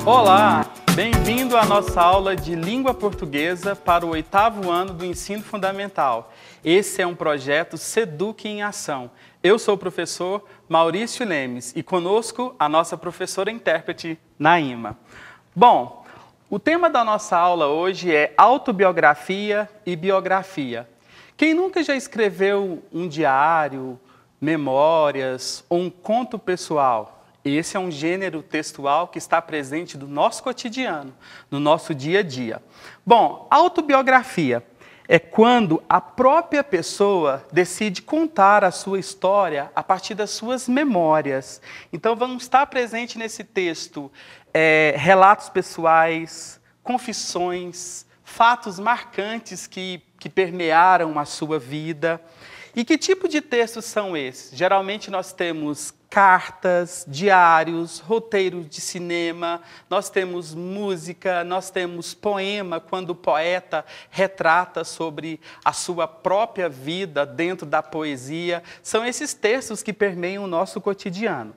Olá, bem-vindo à nossa aula de língua portuguesa para o 8º ano do ensino fundamental. Esse é um projeto Seduc em Ação. Eu sou o professor Maurício Lemes e conosco a nossa professora intérprete, Naima. Bom, o tema da nossa aula hoje é autobiografia e biografia. Quem nunca já escreveu um diário, memórias ou um conto pessoal? Esse é um gênero textual que está presente no nosso cotidiano, no nosso dia a dia. Bom, autobiografia é quando a própria pessoa decide contar a sua história a partir das suas memórias. Então, vão estar presentes nesse texto relatos pessoais, confissões, fatos marcantes que permearam a sua vida. E que tipo de textos são esses? Geralmente nós temos cartas, diários, roteiros de cinema, nós temos música, nós temos poema, quando o poeta retrata sobre a sua própria vida dentro da poesia. São esses textos que permeiam o nosso cotidiano.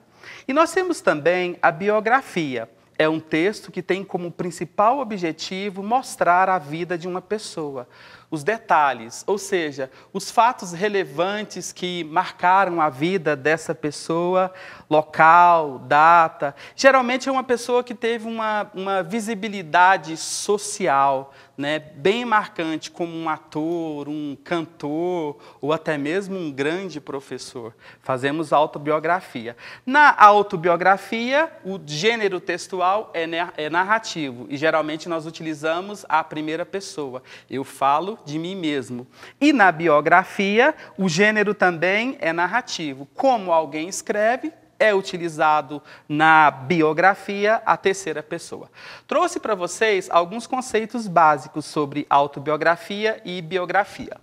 E nós temos também a biografia. É um texto que tem como principal objetivo mostrar a vida de uma pessoa, os detalhes, ou seja, os fatos relevantes que marcaram a vida dessa pessoa, local, data. Geralmente é uma pessoa que teve uma visibilidade social, né, bem marcante, como um ator, um cantor, ou até mesmo um grande professor. Fazemos autobiografia. Na autobiografia, o gênero textual é narrativo, e geralmente nós utilizamos a primeira pessoa. Eu falo de mim mesmo. E na biografia, o gênero também é narrativo. Como alguém escreve, é utilizado na biografia a terceira pessoa. Trouxe para vocês alguns conceitos básicos sobre autobiografia e biografia.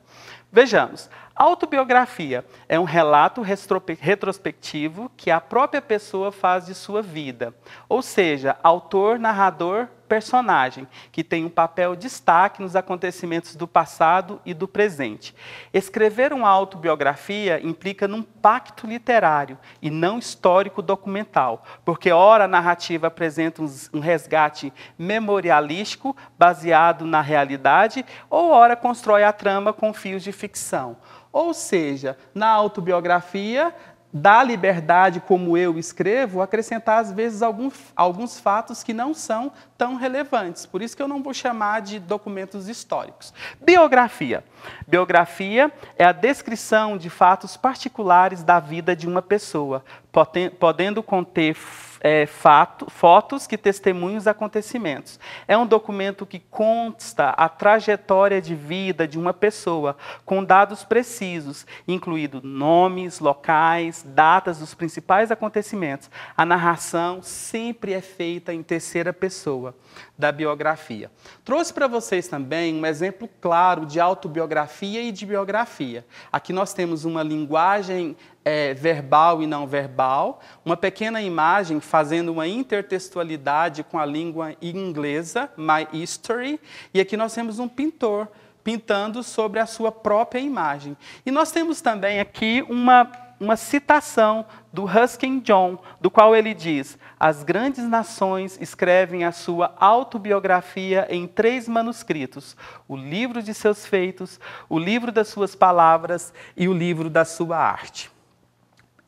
Vejamos, autobiografia é um relato retrospectivo que a própria pessoa faz de sua vida. Ou seja, autor, narrador, personagem, que tem um papel de destaque nos acontecimentos do passado e do presente. Escrever uma autobiografia implica num pacto literário e não histórico documental, porque ora a narrativa apresenta um resgate memorialístico baseado na realidade, ou ora constrói a trama com fios de ficção. Ou seja, na autobiografia, dá liberdade, como eu escrevo, acrescentar às vezes alguns fatos que não são tão relevantes. Por isso que eu não vou chamar de documentos históricos. Biografia. Biografia é a descrição de fatos particulares da vida de uma pessoa, podendo conter fotos que testemunham os acontecimentos. É um documento que consta a trajetória de vida de uma pessoa, com dados precisos, incluindo nomes, locais, datas dos principais acontecimentos. A narração sempre é feita em terceira pessoa da biografia. Trouxe para vocês também um exemplo claro de autobiografia e de biografia. Aqui nós temos uma linguagem verbal e não verbal, uma pequena imagem fazendo uma intertextualidade com a língua inglesa, My History, e aqui nós temos um pintor pintando sobre a sua própria imagem. E nós temos também aqui uma citação do Ruskin John, do qual ele diz: as grandes nações escrevem a sua autobiografia em 3 manuscritos: o livro de seus feitos, o livro das suas palavras e o livro da sua arte.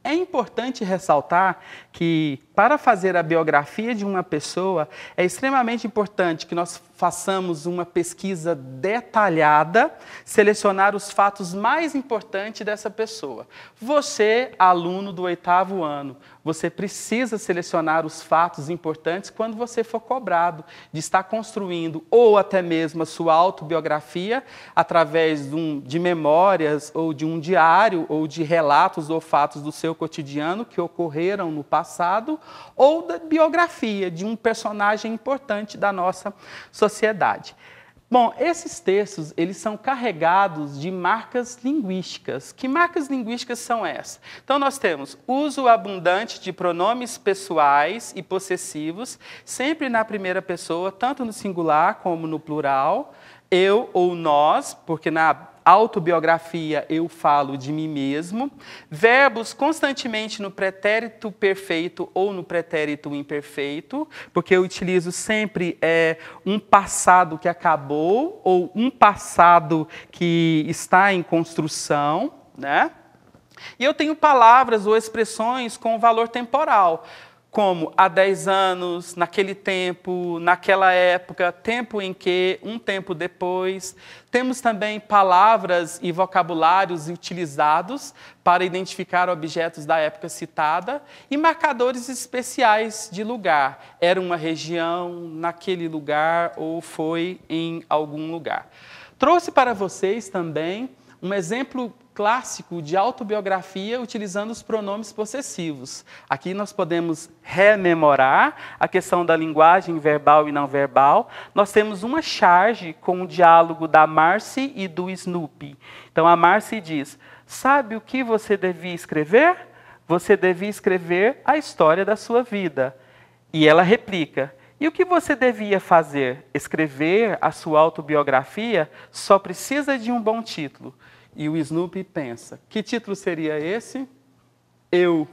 É importante ressaltar que, para fazer a biografia de uma pessoa, é extremamente importante que nós façamos uma pesquisa detalhada, selecionar os fatos mais importantes dessa pessoa. Você, aluno do 8º ano, você precisa selecionar os fatos importantes quando você for cobrado de estar construindo ou até mesmo a sua autobiografia através de memórias ou de um diário ou de relatos ou fatos do seu cotidiano que ocorreram no passado, ou da biografia de um personagem importante da nossa sociedade. Bom, esses textos, eles são carregados de marcas linguísticas. Que marcas linguísticas são essas? Então, nós temos uso abundante de pronomes pessoais e possessivos, sempre na primeira pessoa, tanto no singular como no plural. Eu ou nós, porque na autobiografia, eu falo de mim mesmo. Verbos constantemente no pretérito perfeito ou no pretérito imperfeito, porque eu utilizo sempre um passado que acabou ou um passado que está em construção, né? E eu tenho palavras ou expressões com valor temporal, como há 10 anos, naquele tempo, naquela época, tempo em que, um tempo depois. Temos também palavras e vocabulários utilizados para identificar objetos da época citada e marcadores especiais de lugar. Era uma região, naquele lugar ou foi em algum lugar. Trouxe para vocês também um exemplo clássico de autobiografia utilizando os pronomes possessivos. Aqui nós podemos rememorar a questão da linguagem verbal e não verbal. Nós temos uma charge com o diálogo da Marcy e do Snoopy. Então a Marcy diz: sabe o que você devia escrever? Você devia escrever a história da sua vida. E ela replica: e o que você devia fazer? Escrever a sua autobiografia só precisa de um bom título. E o Snoopy pensa: que título seria esse? Eu.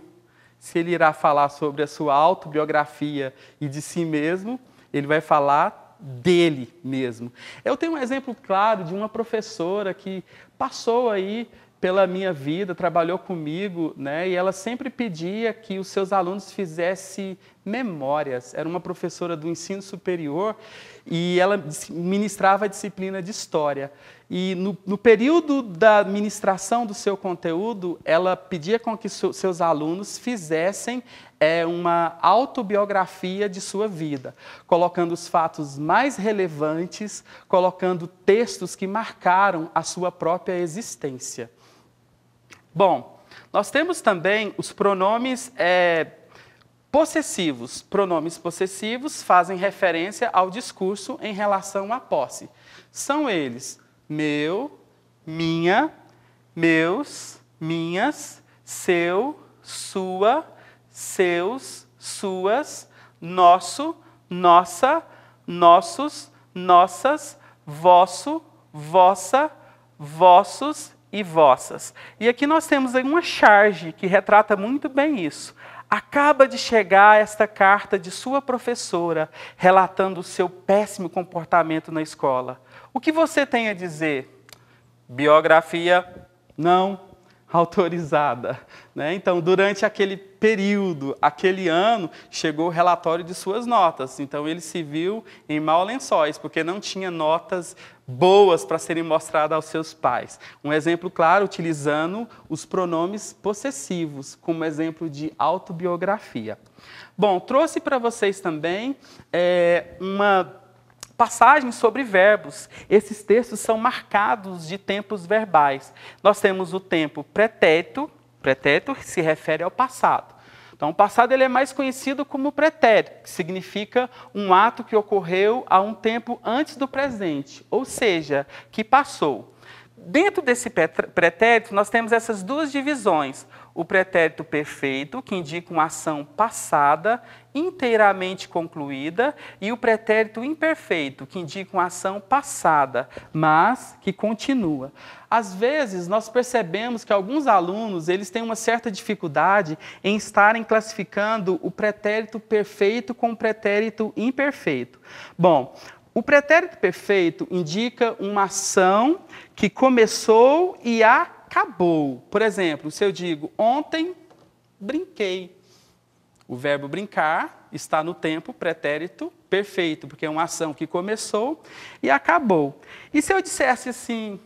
Se ele irá falar sobre a sua autobiografia e de si mesmo, ele vai falar dele mesmo. Eu tenho um exemplo claro de uma professora que passou aí pela minha vida, trabalhou comigo, né? E ela sempre pedia que os seus alunos fizessem memórias. Era uma professora do ensino superior e ela ministrava a disciplina de História. E no período da ministração do seu conteúdo, ela pedia com que seus alunos fizessem uma autobiografia de sua vida, colocando os fatos mais relevantes, colocando textos que marcaram a sua própria existência. Bom, nós temos também os pronomes possessivos. Pronomes possessivos fazem referência ao discurso em relação à posse. São eles: meu, minha, meus, minhas, seu, sua, seus, suas, nosso, nossa, nossos, nossas, vosso, vossa, vossos e vossas. E aqui nós temos aí uma charge que retrata muito bem isso. Acaba de chegar esta carta de sua professora relatando o seu péssimo comportamento na escola. O que você tem a dizer? Biografia não autorizada, né? Então, durante aquele período, aquele ano, chegou o relatório de suas notas. Então, ele se viu em maus lençóis, porque não tinha notas boas para serem mostradas aos seus pais. Um exemplo claro, utilizando os pronomes possessivos, como exemplo de autobiografia. Bom, trouxe para vocês também uma passagem sobre verbos. Esses textos são marcados de tempos verbais. Nós temos o tempo pretérito, pretérito se refere ao passado. Então, o passado ele é mais conhecido como pretérito, que significa um ato que ocorreu há um tempo antes do presente, ou seja, que passou. Dentro desse pretérito, nós temos essas duas divisões. O pretérito perfeito, que indica uma ação passada, inteiramente concluída, e o pretérito imperfeito, que indica uma ação passada, mas que continua. Às vezes, nós percebemos que alguns alunos eles têm uma certa dificuldade em estarem classificando o pretérito perfeito com o pretérito imperfeito. Bom, o pretérito perfeito indica uma ação que começou e acabou. Por exemplo, se eu digo, ontem brinquei. O verbo brincar está no tempo pretérito perfeito, porque é uma ação que começou e acabou. E se eu dissesse assim,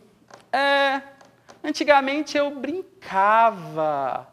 antigamente eu brincava,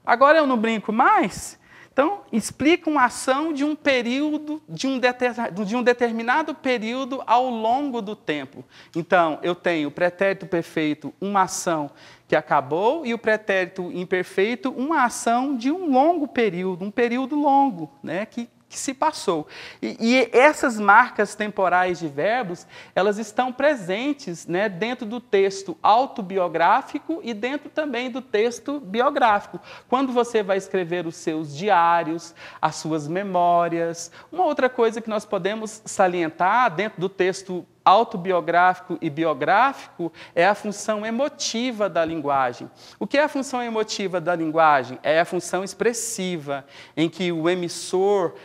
agora eu não brinco mais? Então, explica uma ação de um período, de um determinado período ao longo do tempo. Então, eu tenho o pretérito perfeito, uma ação que acabou, e o pretérito imperfeito, uma ação de um longo período, um período longo, né, que se passou. E essas marcas temporais de verbos, elas estão presentes, né, dentro do texto autobiográfico e dentro também do texto biográfico. Quando você vai escrever os seus diários, as suas memórias. Uma outra coisa que nós podemos salientar dentro do texto autobiográfico e biográfico é a função emotiva da linguagem. O que é a função emotiva da linguagem? É a função expressiva, em que o emissor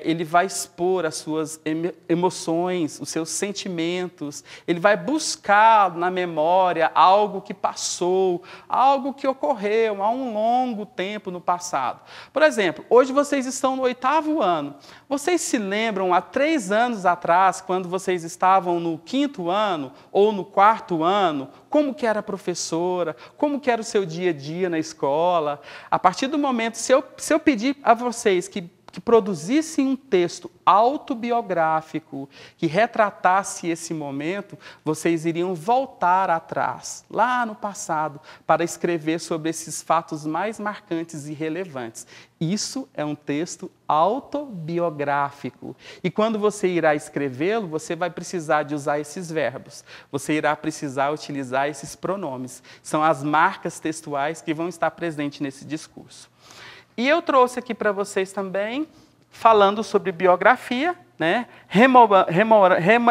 ele vai expor as suas emoções, os seus sentimentos, ele vai buscar na memória algo que passou, algo que ocorreu há um longo tempo no passado. Por exemplo, hoje vocês estão no 8º ano. Vocês se lembram, há 3 anos atrás, quando vocês estavam no 5º ano ou no 4º ano, como que era a professora, como que era o seu dia a dia na escola? A partir do momento, se eu pedir a vocês que produzissem um texto autobiográfico que retratasse esse momento, vocês iriam voltar atrás, lá no passado, para escrever sobre esses fatos mais marcantes e relevantes. Isso é um texto autobiográfico. E quando você irá escrevê-lo, você vai precisar de usar esses verbos. Você irá precisar utilizar esses pronomes. São as marcas textuais que vão estar presentes nesse discurso. E eu trouxe aqui para vocês também, falando sobre biografia, né?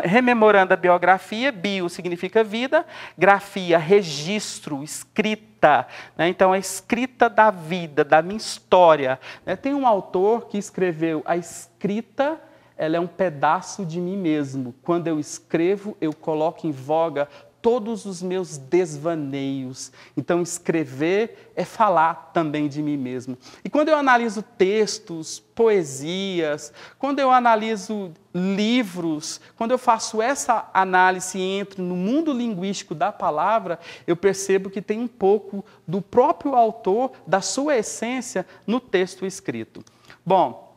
Rememorando a biografia, bio significa vida, grafia, registro, escrita. Né? Então, a escrita da vida, da minha história. Né? Tem um autor que escreveu a escrita, ela é um pedaço de mim mesmo. Quando eu escrevo, eu coloco em voga todos os meus desvaneios. Então, escrever é falar também de mim mesmo. E quando eu analiso textos, poesias, quando eu analiso livros, quando eu faço essa análise e entro no mundo linguístico da palavra, eu percebo que tem um pouco do próprio autor, da sua essência, no texto escrito. Bom,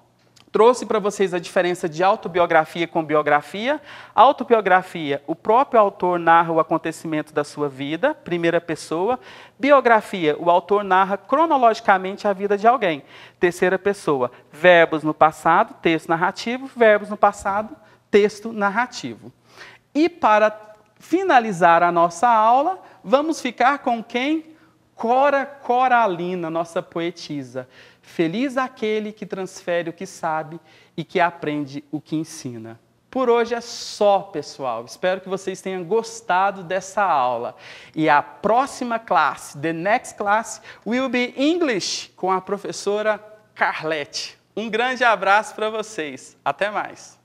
trouxe para vocês a diferença de autobiografia com biografia. Autobiografia, o próprio autor narra o acontecimento da sua vida, primeira pessoa. Biografia, o autor narra cronologicamente a vida de alguém, terceira pessoa. Verbos no passado, texto narrativo. Verbos no passado, texto narrativo. E para finalizar a nossa aula, vamos ficar com quem? Cora Coralina, nossa poetisa. Feliz aquele que transfere o que sabe e que aprende o que ensina. Por hoje é só, pessoal. Espero que vocês tenham gostado dessa aula. E a próxima classe, the next class, will be English, com a professora Carlete. Um grande abraço para vocês. Até mais.